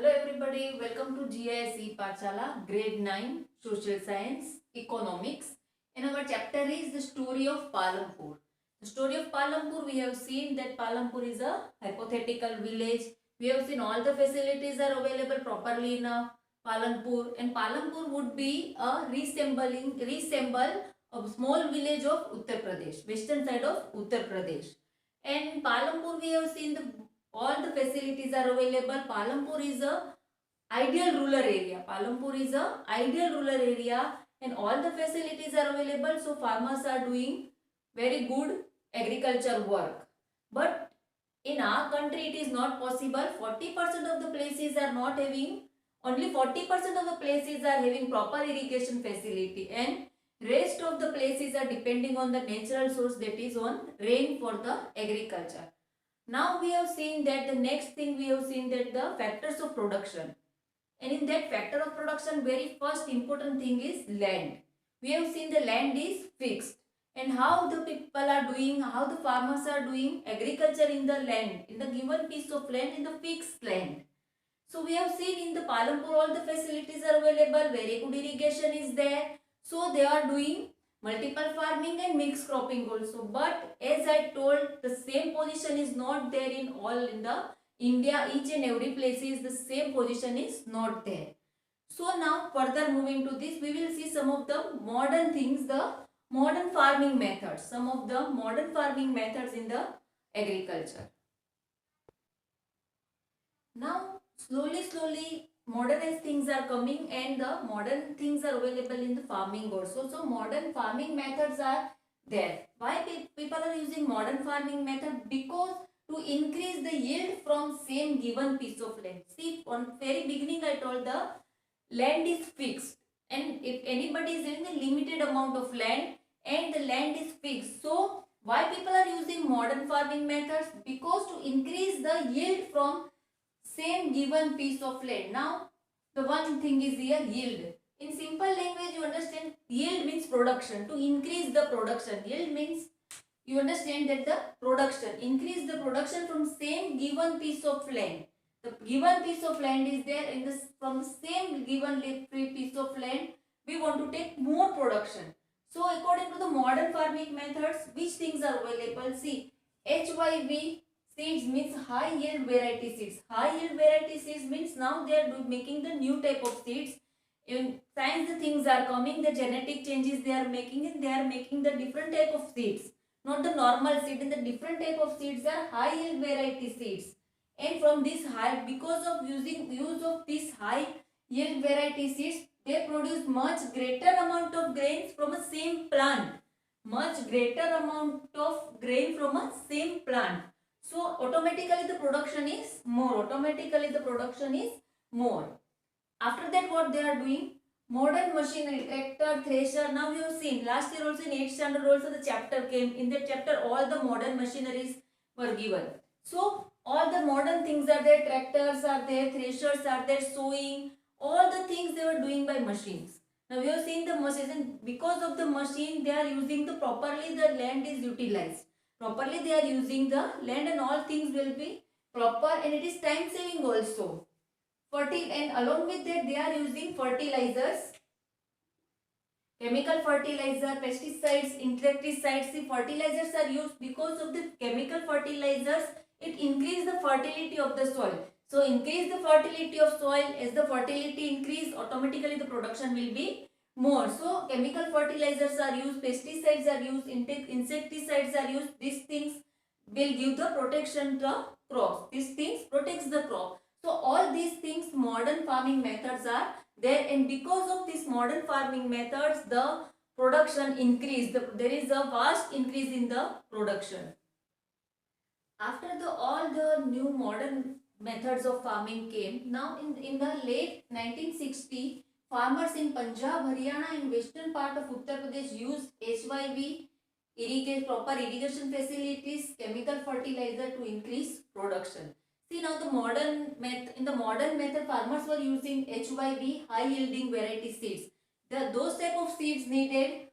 Hello everybody, welcome to GISE Pachala, grade 9, Social Science, Economics. And our chapter is the story of Palampur. The story of Palampur, we have seen that Palampur is a hypothetical village. We have seen all the facilities are available properly in Palampur, and Palampur would be a resemble a small village of Uttar Pradesh, western side of Uttar Pradesh. And in Palampur we have seen all the facilities are available. Palampur is a ideal rural area. Palampur is a ideal rural area and all the facilities are available. So farmers are doing very good agriculture work. But in our country it is not possible. 40% of the places are not having, only 40% of the places are having proper irrigation facility, and rest of the places are depending on the natural source, that is on rain, for the agriculture. Now we have seen that the next thing we have seen that the factors of production. And in that factor of production, very first important thing is land. We have seen the land is fixed. And how the people are doing, how the farmers are doing agriculture in the land, in the given piece of land, in the fixed land. So we have seen in the Palampur all the facilities are available, very good irrigation is there. So they are doing multiple farming and mixed cropping also. But as I told, the same position is not there in all in the India. Each and every place is the same position is not there. So now further moving to this, we will see some of the modern things, the modern farming methods, some of the modern farming methods in the agriculture. Now slowly modernized things are coming and the modern things are available in the farming also. So modern farming methods are there. Why people are using modern farming method? Because to increase the yield from same given piece of land. See, on very beginning I told the land is fixed, and if anybody is having a limited amount of land and the land is fixed, so why people are using modern farming methods? Because to increase the yield from same given piece of land. Now the one thing is here, yield. In simple language you understand, yield means production. To increase the production, yield means you understand that the production, increase the production from same given piece of land. The given piece of land is there, in this from same given piece of land we want to take more production. So according to the modern farming methods, which things are available? See, HYV seeds means high yield variety seeds. High yield variety seeds means now they are making the new type of seeds. In science the things are coming, the genetic changes they are making, and they are making the different type of seeds. Not the normal seed, and the different type of seeds are high yield variety seeds. And from this high, because of use of this high yield variety seeds, they produce much greater amount of grains from a same plant. Much greater amount of grain from a same plant. So automatically the production is more. Automatically the production is more. After that what they are doing? Modern machinery, tractor, thresher. Now we have seen last year also in 8th standard also the chapter came. In that chapter all the modern machineries were given. So all the modern things are there. Tractors are there, threshers are there, sowing. All the things they were doing by machines. Now we have seen the machines, and because of the machine they are using the properly, the land is utilized. Properly they are using the land and all things will be proper, and it is time saving also. And along with that they are using fertilizers, chemical fertilizer, pesticides, insecticides. See, fertilizers are used because of the chemical fertilizers, it increase the fertility of the soil. So increase the fertility of soil. As the fertility increase, automatically the production will be more. So chemical fertilizers are used, pesticides are used, insecticides are used. These things will give the protection to crops. These things protects the crop. So all these things modern farming methods are there, and because of these modern farming methods the production increased. There is a vast increase in the production. After all the new modern methods of farming came, now in the late 1960, farmers in Punjab, Haryana and western part of Uttar Pradesh used HYV, proper irrigation facilities, chemical fertilizer to increase production. See, now in the modern method farmers were using HYV, high yielding variety seeds. Those type of seeds needed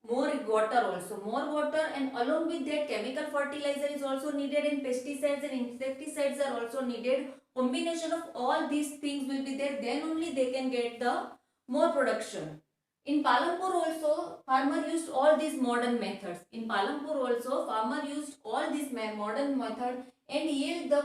more water, and along with that chemical fertilizer is also needed, and pesticides and insecticides are also needed. combination of all these things will be there, then only they can get the more production. In Palampur also, farmer used all these modern methods. In Palampur also, farmer used all these modern method and yield the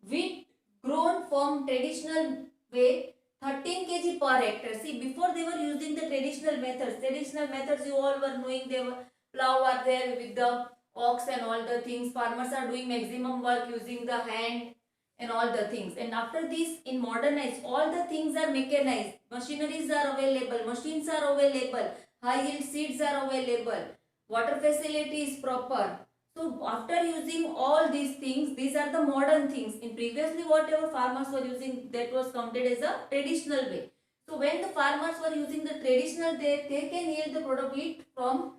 wheat grown from traditional way 13 kg per hectare. See, before they were using the traditional methods. Traditional methods you all were knowing, they were plow are there with the ox and all the things. Farmers are doing maximum work using the hand and all the things. And after this, in modernized, all the things are mechanized. Machineries are available, machines are available, high yield seeds are available, water facility is proper. So after using all these things, these are the modern things. In previously, whatever farmers were using, that was counted as a traditional way. So when the farmers were using the traditional, they can yield the product wheat from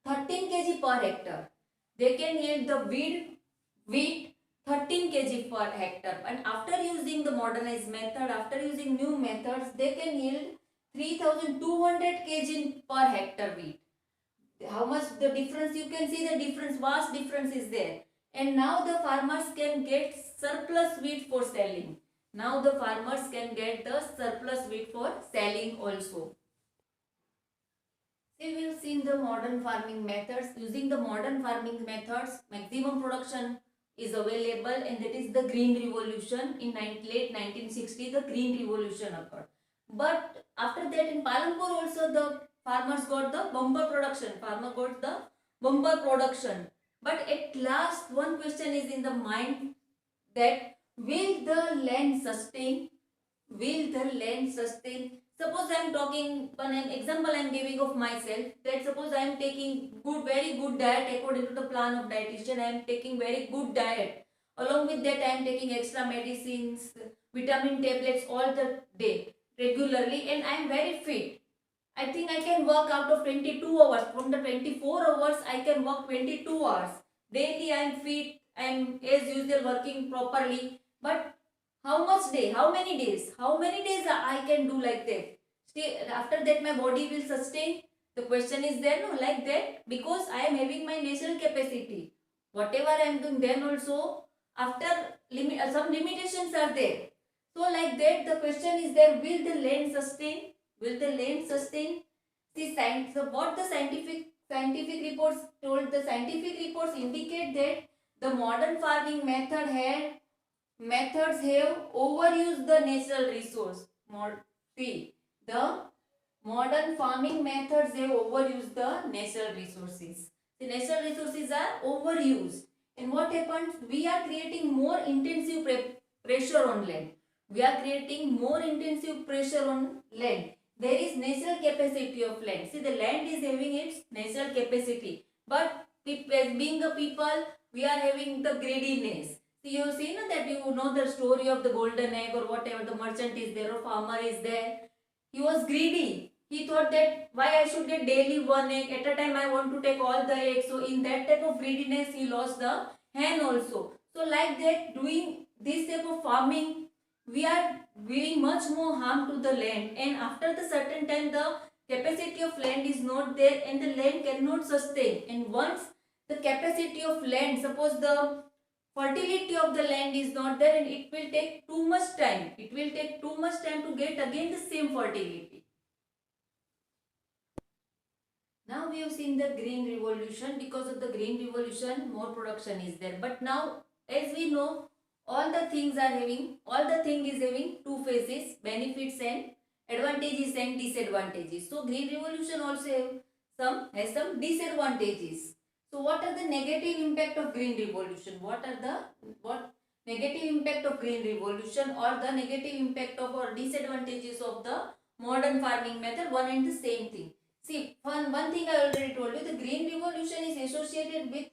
13 kg per hectare. They can yield the wheat 13 kg per hectare, and after using the modernized method, after using new methods, they can yield 3200 kg per hectare wheat. How much the difference? You can see the difference, vast difference is there. And now the farmers can get surplus wheat for selling. Now the farmers can get the surplus wheat for selling also. See, we've seen the modern farming methods. Using the modern farming methods, maximum production is available, and that is the green revolution. In late 1960, the green revolution occurred. But after that, in Palampur also, the farmers got the bumper production. Farmer got the bumper production. But at last, one question is in the mind, that will the land sustain? Will the land sustain? Suppose I am talking, an example I am giving of myself, that suppose I am taking very good diet according to the plan of dietitian. I am taking very good diet. Along with that, I am taking extra medicines, vitamin tablets all the day regularly, and I am very fit. I think I can work out of 22 hours. From the 24 hours, I can work 22 hours. Daily I am fit, I am as usual working properly. But how much day? How many days? How many days I can do like that? After that my body will sustain? The question is there, no, like that, because I am having my natural capacity. Whatever I am doing, then also after some limitations are there. So like that, the question is there, will the land sustain? Will the land sustain? See, what the scientific reports told, the scientific reports indicate that the modern farming methods have overused the natural resource. See, the modern farming methods have overused the natural resources. The natural resources are overused. And what happens? We are creating more intensive pressure on land. We are creating more intensive pressure on land. There is natural capacity of land. See, the land is having its natural capacity. But as being a people, we are having the greediness. See, you have seen that, you know the story of the golden egg or whatever, the merchant is there or farmer is there. He was greedy. He thought that why I should get daily one egg. At a time I want to take all the eggs. So in that type of greediness, he lost the hen also. So like that, doing this type of farming, we are giving much more harm to the land. And after the certain time, the capacity of land is not there and the land cannot sustain. And once the capacity of land, suppose the fertility of the land is not there, and it will take too much time. It will take too much time to get again the same fertility. Now we have seen the green revolution. Because of the green revolution, more production is there. But now, as we know, all the thing is having two phases, benefits and advantages and disadvantages. So green revolution also has some disadvantages. So what are the negative impact of green revolution? What negative impact of green revolution, or the negative impact of or disadvantages of the modern farming method? One and the same thing. See, one thing I already told you, the green revolution is associated with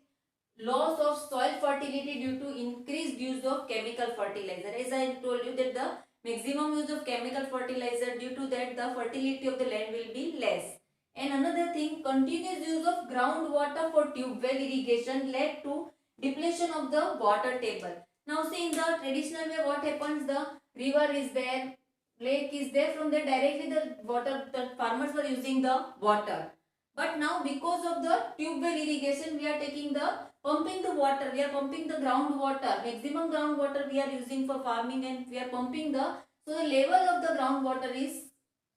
loss of soil fertility due to increased use of chemical fertilizer. As I told you that the maximum use of chemical fertilizer, due to that the fertility of the land will be less. And another thing, continuous use of groundwater for tube well irrigation led to depletion of the water table. Now see, in the traditional way, what happens, the river is there, lake is there, from there directly the farmers were using the water. But now because of the tube well irrigation, we are taking the pumping the water, we are pumping the groundwater, maximum groundwater we are using for farming, and we are pumping the, so the level of the groundwater is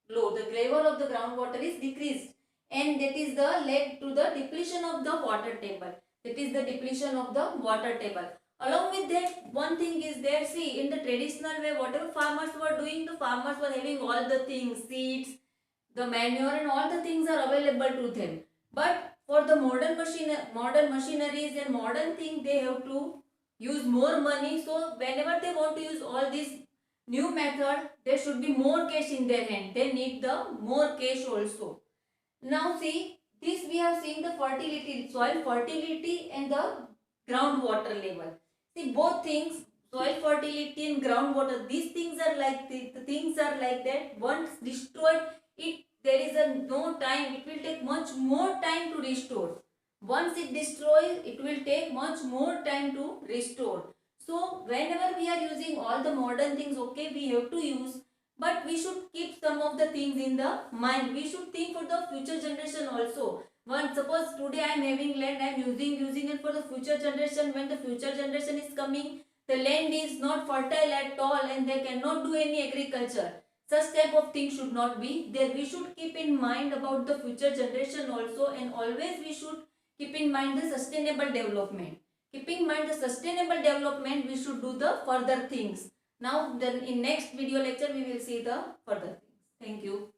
low, the level of the groundwater is decreased, and that is the led to the depletion of the water table. That is the depletion of the water table. Along with that, one thing is there, see, in the traditional way, whatever farmers were doing, the farmers were having all the things, seeds, the manure and all the things are available to them. But for the modern machineries and modern thing, they have to use more money. So whenever they want to use all these new method, there should be more cash in their hand. They need the more cash also. Now see, this we have seen the fertility, soil fertility and the groundwater level. See, both things, soil fertility and groundwater, these things are like the things are like that. Once destroyed, it there is a no time. It will take much more time to restore. Once it destroys, it will take much more time to restore. So whenever we are using all the modern things, okay, we have to use, but we should keep some of the things in the mind. We should think for the future generation also. One, suppose today I am having land, I am using it for the future generation. When the future generation is coming, the land is not fertile at all and they cannot do any agriculture. Such type of things should not be there. We should keep in mind about the future generation also, and always we should keep in mind the sustainable development. Keeping in mind the sustainable development, we should do the further things. Now then in next video lecture we will see the further things. Thank you.